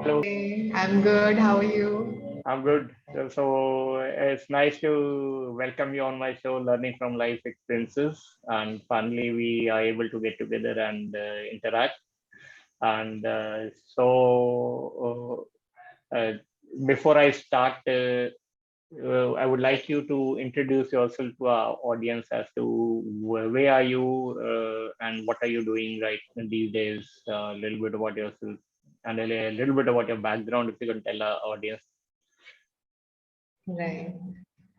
Hello, Hey, I'm good. How are you? I'm good. So it's nice to welcome you on my show, Learning from Life Experiences. And finally, we are able to get together and interact. And before I start, I would like you to introduce yourself to our audience as to where are you and what are you doing right these days. A little bit about yourself and a little bit about your background, if you can tell our audience. Right.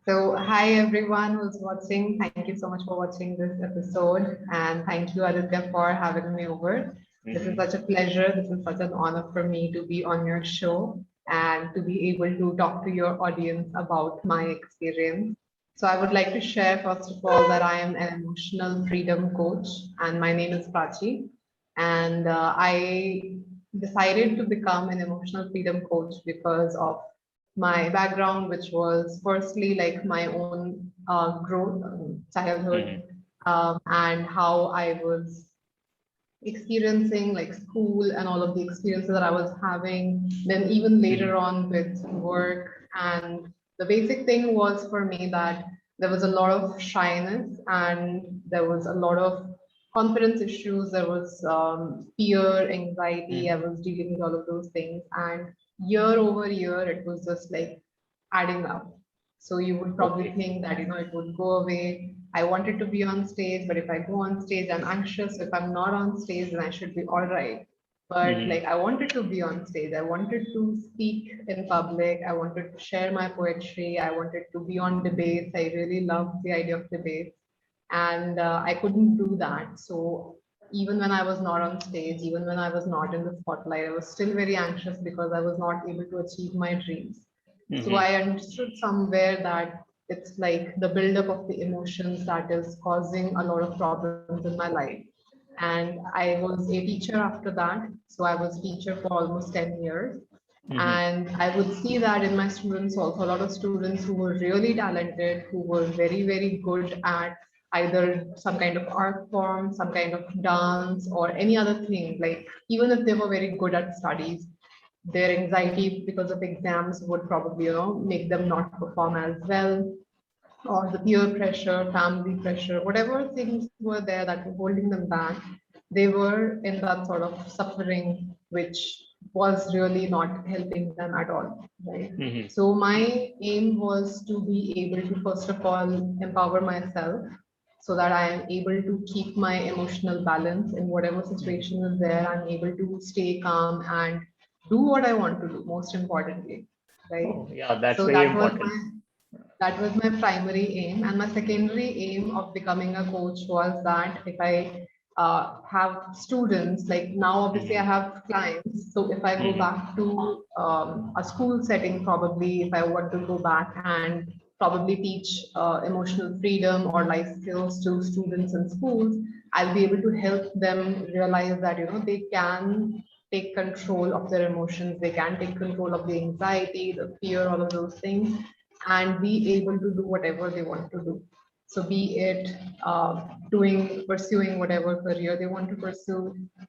So, hi everyone who's watching. Thank you so much for watching this episode. And thank you, Aditya, for having me over. This is Mhm. such a pleasure. This is such an honor for me to be on your show and to be able to talk to your audience about my experience. So, I would like to share, first of all, that I am an emotional freedom coach, and my name is Prachi. And I decided to become an emotional freedom coach because of my background, which was firstly like my own growth, childhood, Mhm. and how I was experiencing like school and all of the experiences that I was having. Then even Mhm. later on with work, and the basic thing was for me that there was a lot of shyness and there was a lot of confidence issues. There was fear, anxiety. I Mhm. was dealing with all of those things, and year over year, it was just like adding up. So you would probably Okay. think that it would go away. I wanted to be on stage, but if I go on stage, I'm anxious. If I'm not on stage, then I should be all right. But Mhm. like I wanted to be on stage. I wanted to speak in public. I wanted to share my poetry. I wanted to be on debates. I really loved the idea of debates, and I couldn't do that. So even when I was not on stage, even when I was not in the spotlight, I was still very anxious because I was not able to achieve my dreams. So Mhm. I understood somewhere that it's like the buildup of the emotions that is causing a lot of problems in my life. And I was a teacher after that. So I was teacher for almost 10 years. Mhm. And I would see that in my students also, a lot of students who were really talented, who were very, very good at either some kind of art form, some kind of dance, or any other thing. Like even if they were very good at studies, their anxiety because of exams would probably make them not perform as well, or the peer pressure, family pressure, whatever things were there that were holding them back, they were in that sort of suffering which was really not helping them at all, right? Mhm. So my aim was to be able to first of all empower myself so that I am able to keep my emotional balance in whatever Mhm. situation is there. I'm able to stay calm and do what I want to do, most importantly, right? Oh, yeah, that's So very important. that was my primary aim. And my secondary aim of becoming a coach was that if I have students, like now obviously I Mhm. have clients. So if I go Mhm. back to a school setting, probably if I want to go back and probably teach emotional freedom or life skills to students in schools, I'll be able to help them realize that they can take control of their emotions, they can take control of the anxiety, the fear, all of those things, and be able to do whatever they want to do. So be it pursuing whatever career they want to pursue,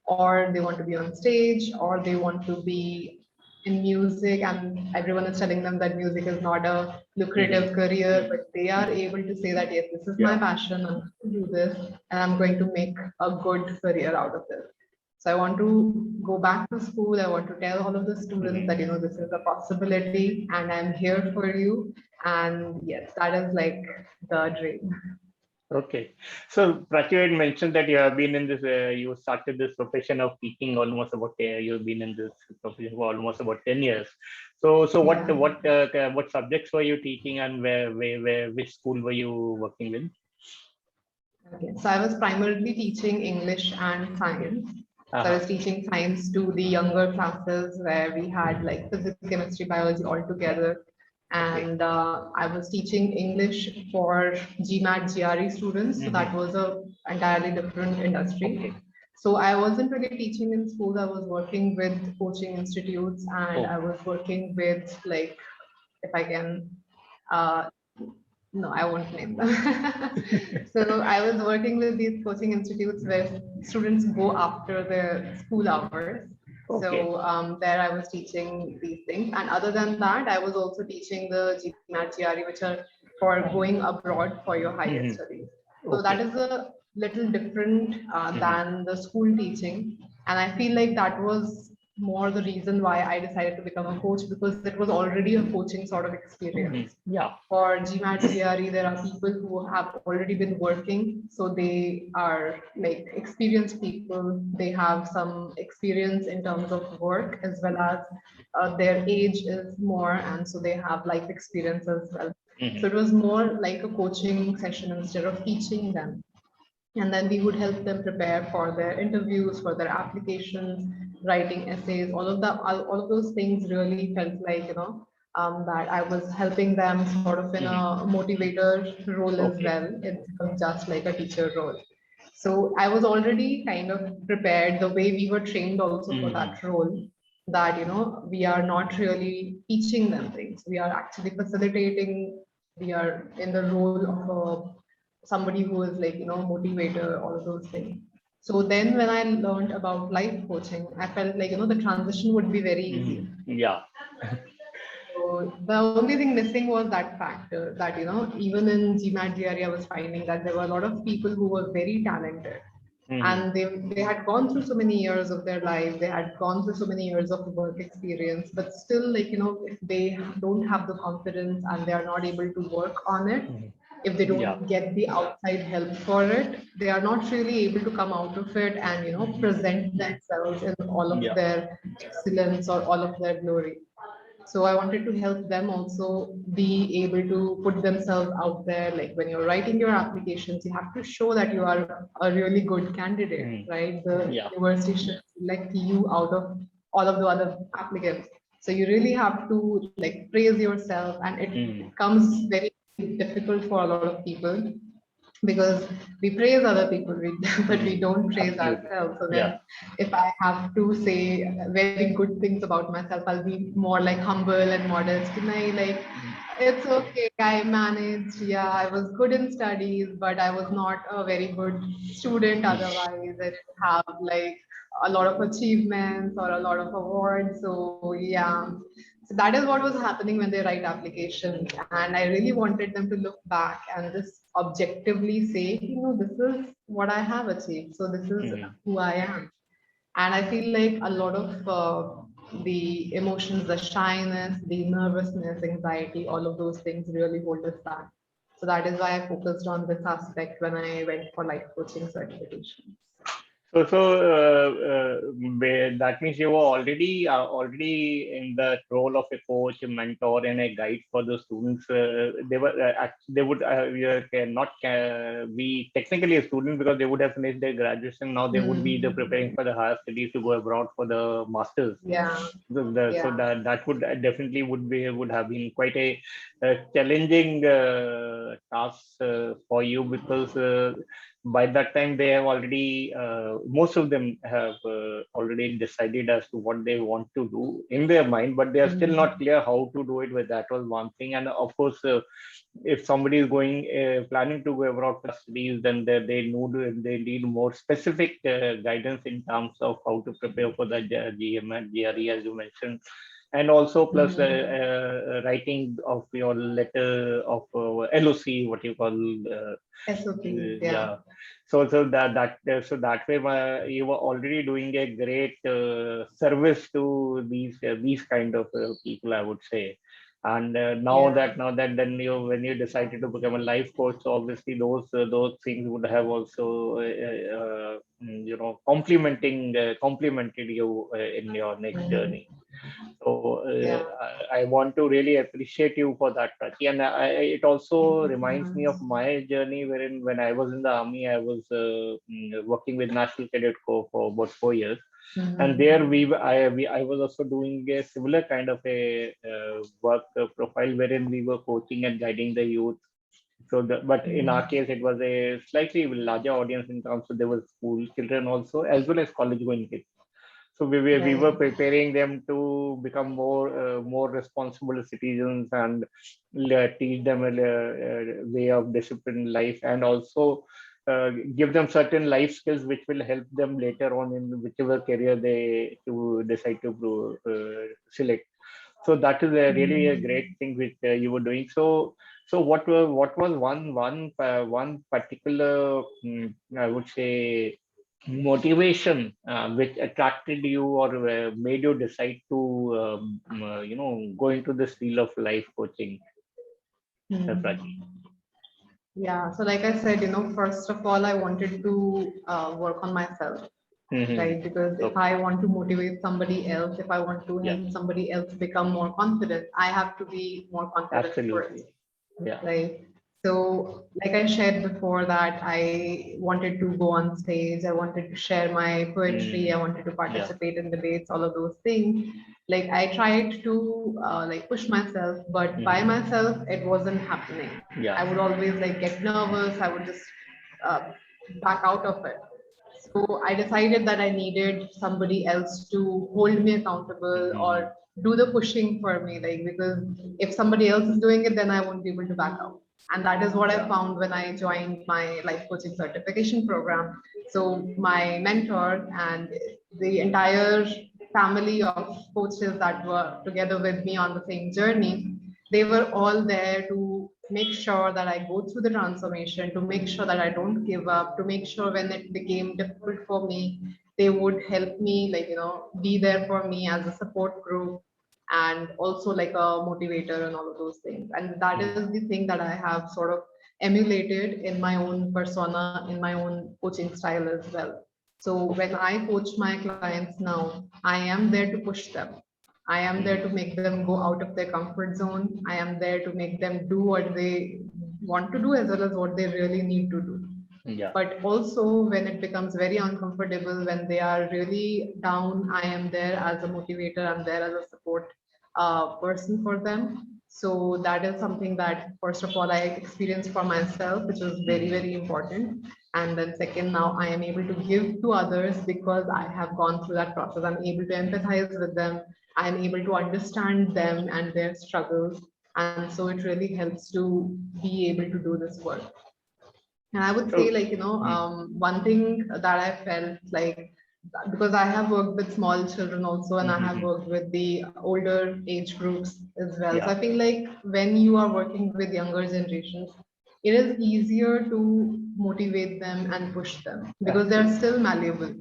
or they want to be on stage, or they want to be in music, and everyone is telling them that music is not a Mhm. lucrative career, but they are Mhm. able to say that yes, this is my Yeah. passion, I'm going to do this, and I'm going to make a good career out of this. So I want to go back to school. I want to tell all of the students Mhm. that this is a possibility, and I'm here for you. And yes, that is like the dream. Okay. So Prachi had mentioned that you have been in this, you started this profession of teaching almost about, you've been in this profession for almost about 10 years. So Yeah. what subjects were you teaching and which school were you working with? Okay. So I was primarily teaching English and science. So I Uh-huh. was teaching science to the younger classes where we had like physics, chemistry, biology all together. Okay. And I was teaching English for GMAT, GRE students. So Mm-hmm. that was a entirely different industry. Okay. So I wasn't really teaching in schools. I was working with coaching institutes, and I Oh. was working with like, if I can uh, no, I won't name them. So I was working with these coaching institutes where students go after their school hours, Okay. So there I was teaching these things. And other than that, I was also teaching the GMAT, GRE, which are for going abroad for your higher Mhm. studies. So that Okay. is a little different Mhm. than the school teaching. And I feel like that was more the reason why I decided to become a coach, because it was already a coaching sort of Mhm. experience. Yeah. For GMAT, GRE, there are people who have already been working, so they are like experienced people. They have some experience in terms of work, as well as their age is more, and so they have life experience as well. So Mhm. it was more like a coaching session instead of teaching them. And then we would help them prepare for their interviews, for their applications, writing essays. All of those things really felt like, that I was helping them sort of in Mhm. a motivator role as Okay. well, instead of just like a teacher role. So I was already kind of prepared the way we were trained also for Mhm. that role, that we are not really teaching them things, we are actually facilitating, we are in the role of somebody who is like motivator, all of those things. So then when I learned about life coaching, I felt like the transition would be very easy. Mhm. Yeah. So the only thing missing was that factor that even in GMAT GRE I was finding that there were a lot of people who were very talented, Mhm. and they had gone through so many years of their life, they had gone through so many years of work experience, but still, like if they don't have the confidence and they are not able to work on it, Mhm. if they Yeah. don't get the outside help for it, they are not really able to come out of it and present themselves in all of Yeah. their excellence or all of their glory. So I wanted to help them also be able to put themselves out there. Like when you're writing your applications, you have to show that you are a really good candidate, Mhm. right? The Yeah. university should select you out of all of the other applicants. So you really have to like praise yourself, and it Mhm. becomes very difficult for a lot of people, because we praise other people, but we Mhm. don't praise Absolutely. ourselves. So Yeah. then, if I have to say very good things about myself, I'll be more like humble and modest. And I like, Mhm. it's okay, I managed. Yeah, I was good in studies, but I was not a very good student otherwise. I didn't have like a lot of achievements or a lot of awards. So yeah, so that is what was happening when they write applications. And I really wanted them to look back and just objectively say, this is what I have achieved. So this is Mhm. who I am. And I feel like a lot of the emotions, the shyness, the nervousness, anxiety, all of those things really hold us back. So that is why I focused on this aspect when I went for life coaching certification. That means you were already in the role of a coach, a mentor, and a guide for the students. They would not be technically a student because they would have finished their graduation. Now they would be preparing Mm. for the higher studies to go abroad for the masters. Yeah, So yeah. that would definitely would have been quite a challenging task for you, because by that time they have already most of them have already decided as to what they want to do in their mind, but they are still not Mm. clear how to do it. With that was one thing. And of course, if somebody is going planning to go abroad for studies, then they need more specific guidance in terms of how to prepare for the GMAT, GRE, as you mentioned, and also plus Mm. writing of your letter of LOC, what you call. SOPs, yeah. Yeah. So that way, you were already doing a great service to these kind of people, I would say. And Yeah. now that then you when you decided to become a life coach, so obviously those things would have also complemented you in your next Mm. journey. So Yeah. I want to really appreciate you for that, Prachi. And it Thank also you so reminds me much. of my journey, wherein when I was in the army, I was working with National Cadet Corps for about 4 years, and there Mm. I was also doing a similar kind of a work profile, wherein we were coaching and guiding the youth. But in our Mm. case, it was a slightly larger audience in terms of there were school children also, as well as college going kids. So we were Right. preparing them to become more responsible citizens, and teach them a way of disciplined life, and also give them certain life skills which will help them later on in whichever career they to decide to select. So that is really a great thing which you were doing. So what was one particular I would say motivation which attracted you or made you decide to go into this field of life coaching, Prachi? Hmm. Yeah, so like I said, first of all, I wanted to work on myself, Mm-hmm. right? Because if Okay. I want to motivate somebody else, if I want to Yeah, help somebody else become more confident, I have to be more confident first, absolutely. Yeah. right? So, like I shared before, that I wanted to go on stage, I wanted to share my poetry, I Mm, wanted to yeah. participate in debates, all of those things. Like I tried to like push myself, but by Mm-hmm. myself, it wasn't happening. I Yeah. would always like get nervous. I would just uh, back out of it. So I decided that I needed somebody else to hold me accountable Mm-hmm. or do the pushing for me. Like, because if somebody else is doing it, then I won't be able to back out. And that is what I Yeah. found when I joined my life coaching certification program. So my mentor and the entire family of coaches that were together with me on the same journey, they were all there to make sure that I go through the transformation, to make sure that I don't give up, to make sure when it became difficult for me, they would help me, like, be there for me as a support group and also like a motivator and all of those things. And that Mm. is the thing that I have sort of emulated in my own persona, in my own coaching style as well. So when I coach my clients now, I am there to push them. I am there to Mm. make them go out of their comfort zone. I am there to make them do what they want to do as well as what they really need to do. Yeah. But also, when it becomes very uncomfortable, when they are really down, I am there as a motivator, I'm there as a support person for them. So that is something that, first of all, I experienced for myself, which was very, Mm. very important. And then second, now I am able to give to others because I have gone through that process. I'm able to Mm. empathize with them. I'm able to understand them and their struggles. And so it really helps to be able to do this work. And I would say, So, like, mm. one thing that I felt like, because I have worked with small children also, and I have Mm-hmm. worked with the older age groups as well. So Yeah. I feel like when you are working with younger generations, it is easier to motivate them and push them because they're Absolutely. still malleable.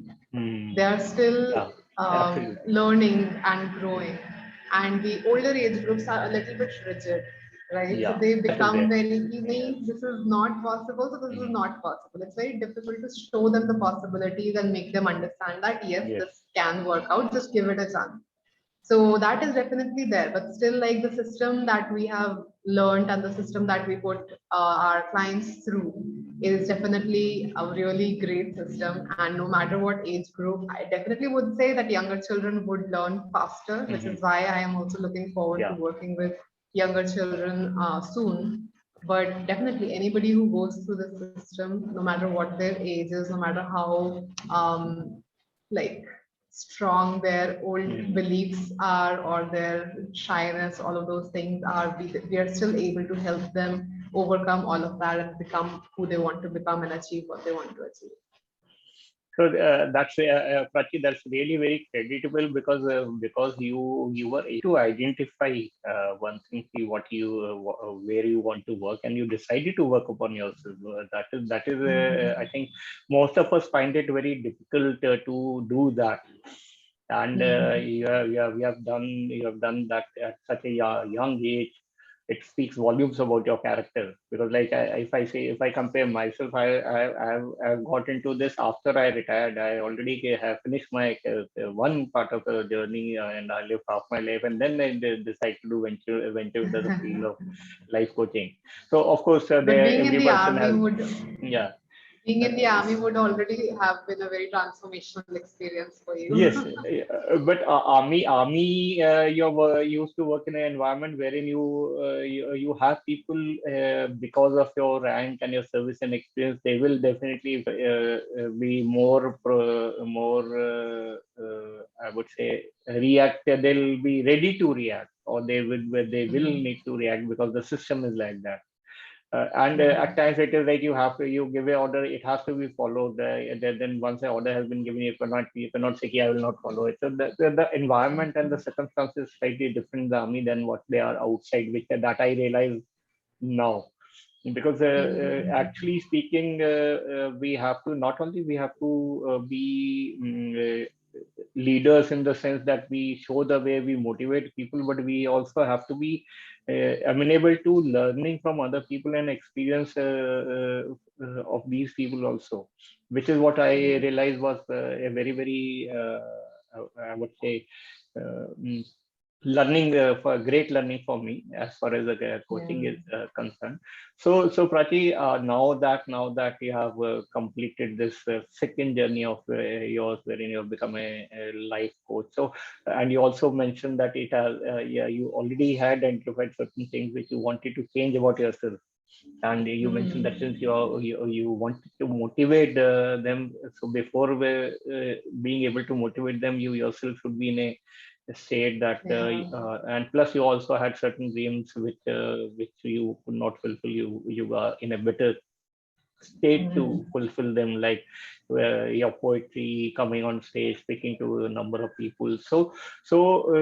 They Mm. are still Yeah. Absolutely. learning and growing. And the older age groups are a little bit rigid, right? So Yeah. they That is become there. very, Yes. this is not possible, so this is Mm. not possible. It's very difficult to show them the possibilities and make them understand that, yes, Yes. this can work out, just give it a chance. So that is definitely there, but still, like the system that we have learned and the system that we put our clients through is definitely a really great system. And no matter what age group, I definitely would say that younger children would learn faster, which Mm-hmm. is why I am also looking forward to Yeah. working with younger children soon. But definitely, anybody who goes through the system, no matter what their age is, no matter how like strong their old Mm-hmm. beliefs are or their shyness, all of those things are, we are still able to help them overcome all of that and become who they want to become and achieve what they want to achieve. So that's Prachi, that's really very creditable because you were able to identify one thing, see what you where you want to work, and you decided to work upon yourself. That is I Mhm. think most of us find it very difficult to do that, and Mhm. you have done that at such a young age. It speaks volumes about your character, because like if I compare myself, I've got into this after I retired. I already have finished my one part of the journey, and I lived half my life, and then I decided to venture into the field of life coaching. So of course But there every person has, yeah. being uh, in the army would already have been a very transformational experience for you. Yes, but army, you're used to work in an environment wherein you have people because of your rank and your service and experience. They will definitely be more, I would say, react. They'll be ready to react, or they will need to react because the system is like that. And at times it is like you give an order, it has to be followed. Then once an order has been given, you cannot say, I will not follow it. So the environment and the circumstances slightly different in the army than what they are outside, which that I realize now. Because actually speaking, we have to not only we have to be leaders in the sense that we show the way, we motivate people, but we also have to be amenable to learning from other people and experience of these people also, which is what I realized was a very, very, I would say, mm, learning for great learning for me as far as the coaching Yeah. is concerned. So Prachi, now that you have completed this second journey of yours, wherein you have become a life coach. So, and you also mentioned that it has, yeah, you already had identified certain things which you wanted to change about yourself. And you mentioned that since you wanted to motivate them, so before being able to motivate them, you yourself should be in a state that, Yeah. and plus you also had certain dreams which you could not fulfill. You are in a better state Mm. to fulfill them, like your poetry, coming on stage, speaking to a number of people. So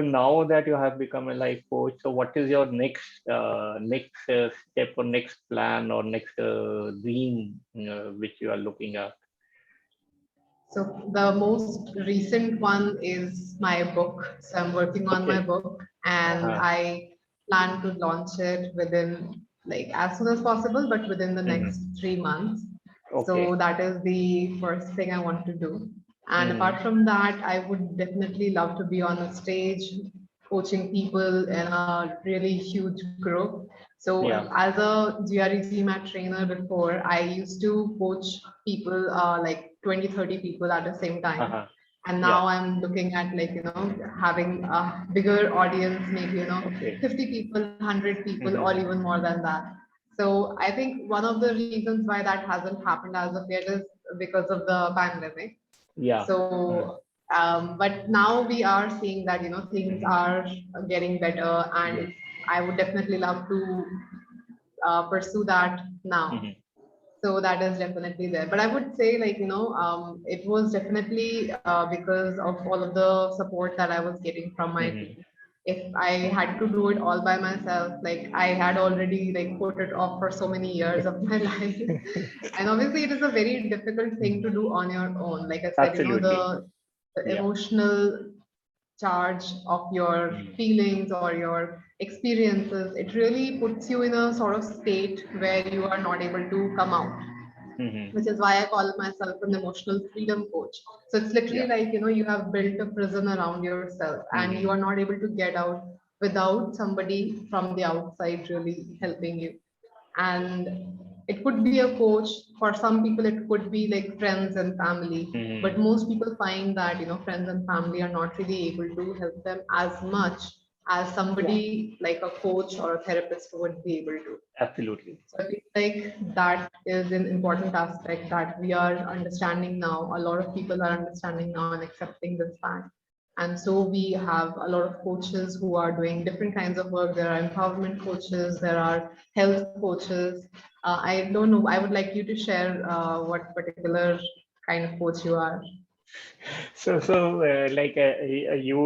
now that you have become a life coach, so what is your next step or next plan or next dream which you are looking at? So the most recent one is my book. So I'm working on my Okay. book and Uh-huh. I plan to launch it within like as soon as possible, but within the Hmm. next 3 months. So Okay. that is the first thing I want to do. And Hmm. apart from that, I would definitely love to be on a stage coaching people in a really huge group. So Yeah. as a GRE GMAT trainer before, I used to coach people like 20, 30 people at the same time. Uh-huh. And Yeah. now I'm looking at like, having a bigger audience, maybe, Okay. 50 people, 100 people, or Hmm. even more than that. So I think one of the reasons why that hasn't happened as of yet is because of the pandemic. Yeah. Uh, So, but now we are seeing that, things mhm. are getting better, Yes. and I would definitely love to pursue that now. Hmm. So that is definitely there. But I would say, like, it was definitely because of all of the support that I was getting from my Hmm. team. If I had to do it all by myself, like I had already like put it off for so many years of my life. And obviously it is a very difficult thing to do on your own. Like I said, Absolutely. the Yeah. emotional charge of your Mm-hmm. feelings or your experiences, it really puts you in a sort of state where you are not able to come out, Hmm. which is why I call myself an emotional freedom coach. So it's literally Yeah. like, you have built a prison around yourself and you Hmm. are not able to get out without somebody from the outside really helping you. And it could be a coach. For some people, it could be like friends and family. But Hmm. most people find that, friends and family are not really able to help them as much as Yeah. somebody like a coach or a therapist would be able to. Absolutely. So I feel like that is an important aspect that we are understanding now. A lot of people are understanding now and accepting this fact. And so we have a lot of coaches who are doing different kinds of work. There are empowerment coaches, there are health coaches. I don't know. I would like you to share what particular kind of coach you are. So like you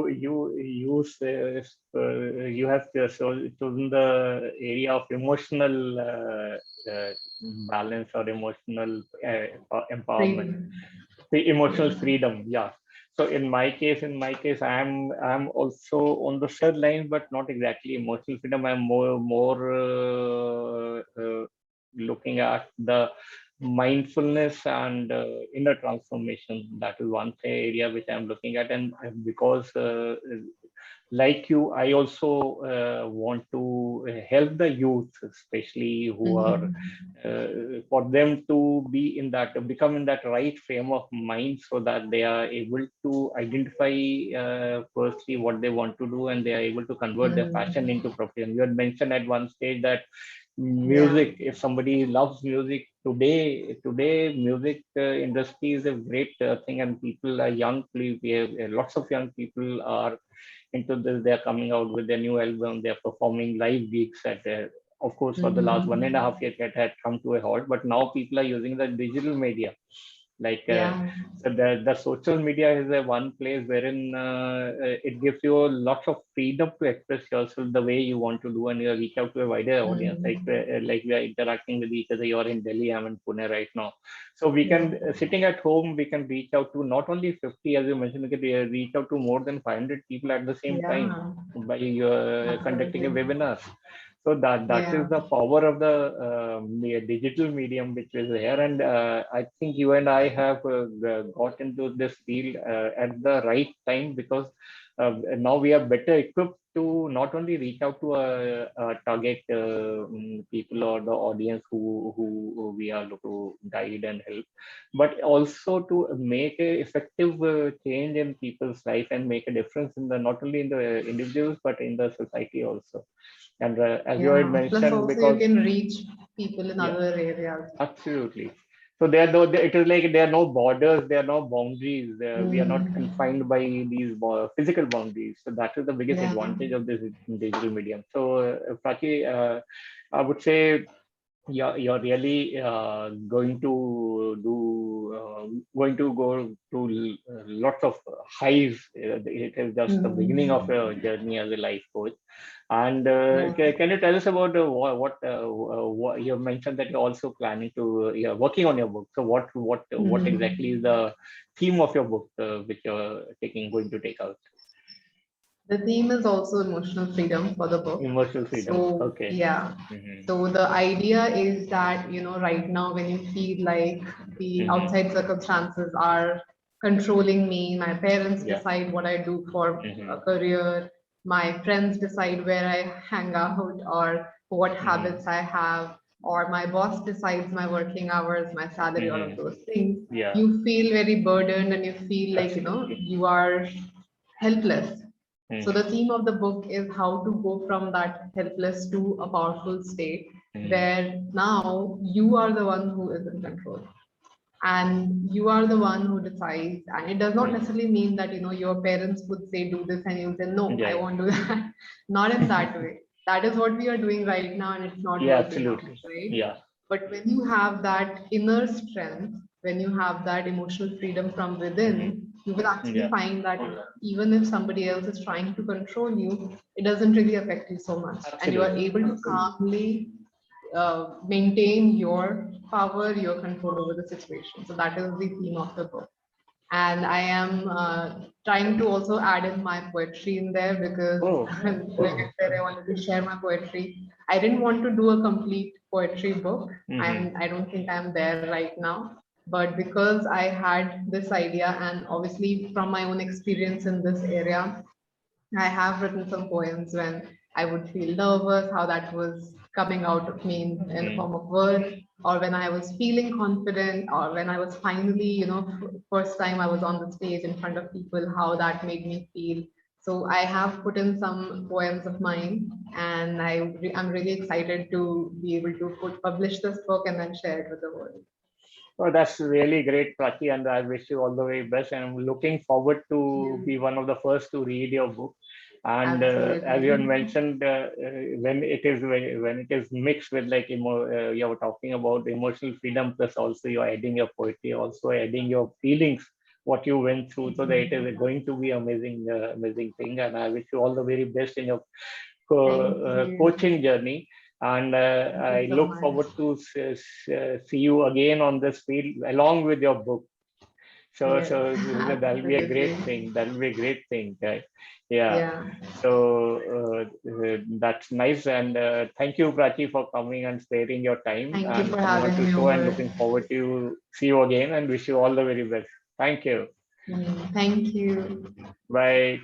have chosen the area of emotional balance or emotional empowerment, Freedom. the emotional Yeah. freedom. Yeah. So in my case, I'm also on the third line, but not exactly emotional freedom. I'm more looking at the mindfulness and inner transformation. That is one area which I'm looking at, and because like you, I also want to help the youth, especially who are Mhm. for them to be in that, become in that right frame of mind, so that they are able to identify firstly what they want to do, and they are able to convert their passion Mm. into profession. You had mentioned at one stage that Yeah. music, if somebody loves music today music industry is a great thing, and people are young, we have lots of young people are into this. They are coming out with their new album, they are performing live gigs at of course, for the last 1.5 years, it had come to a halt. But now people are using the digital media. Like Yeah. so the social media is a one place wherein it gives you a lot of freedom to express yourself the way you want to do, and you reach out to a wider audience. Like we are interacting with each other. You are in Delhi, I'm in Pune right now, so we can sitting at home, we can reach out to not only 50, as you mentioned, we can reach out to more than 500 people at the same time Yeah. by conducting a Absolutely. webinar. So that is Yeah. the power of the digital medium which is here, and I think you and I have got into this field at the right time, because now we are better equipped to not only reach out to a target people or the audience who we are looking to guide and help, but also to make a effective change in people's life and make a difference in the not only in the individuals but in the society also. And as you had Yeah. Plus mentioned, also you because can reach people in yeah, other areas. absolutely. So there are no, it is like there are no borders, there are no boundaries. We are not Mm. confined by these physical boundaries. So that is the biggest Yeah. advantage of this digital medium. So, Prachi, I would say you're really going to go to lots of highs. It is just the beginning of Mm. your journey as a life coach. And Yeah. can you tell us about what you mentioned that you're also planning to you're working on your book. So what exactly is Mhm. the theme of your book which you're going to take out? The theme is also emotional freedom for the book. Emotional freedom. So, Okay. yeah. Hmm. So, the idea is that, right now, when you feel like the Hmm. outside circumstances are controlling me, my parents Yeah. decide what I do for a Hmm. career, my friends decide where I hang out or what Hmm. habits I have, or my boss decides my working hours, my salary, all of Hmm. those things. Yeah. You feel very burdened and you feel like, Absolutely. you are helpless. So the Hmm. theme of the book is how to go from that helpless to a powerful state Hmm. where now you are the one who is in control and you are the one who decides. And it does not Hmm. necessarily mean that your parents would say do this and you say no, I Yeah. won't do that. Not in that way. That is what we are doing right now and it's not Yeah. working out, Absolutely. right? Yeah. But when you have that inner strength, when you have that emotional freedom from Hmm. within, you will actually Yeah. find that even if somebody else is trying to control you, it doesn't really affect you so much. And you are Absolutely. able to calmly maintain your power, your control over the situation. So that is the theme of the book. And I am trying to also add in my poetry in there because, Oh. like I said, I wanted to share my poetry. I didn't want to do a complete poetry book, Hmm. and I don't think I'm there right now. But because I had this idea, and obviously from my own experience in this area, I have written some poems when I would feel nervous, how that was coming out of me in the Hmm. form of words, or when I was feeling confident, or when I was finally, first time I was on the stage in front of people, how that made me feel. So I have put in some poems of mine, and I'm really excited to be able to publish this book and then share it with the world. Oh, that's really great, Prachi, and I wish you all the very best. And I'm looking forward to Yeah, be one of the first to read your book. And as you had absolutely. mentioned, when it is mixed with like you were talking about emotional freedom, plus also you're adding your poetry, also adding your feelings, what you went through, so that it is going to be amazing, amazing thing. And I wish you all the very best in your Thank you. coaching journey. And Thank you I so look much. forward to see you again on this field along with your book. So, Yes, so that'll be a great absolutely. thing. That'll be a great thing. Right? Yeah. Yeah. So that's nice. And thank you, Prachi, for coming and sparing your time Thank you and for coming on having to me show. And over. looking forward to see you again. And wish you all the very best. Thank you. Thank you. Bye.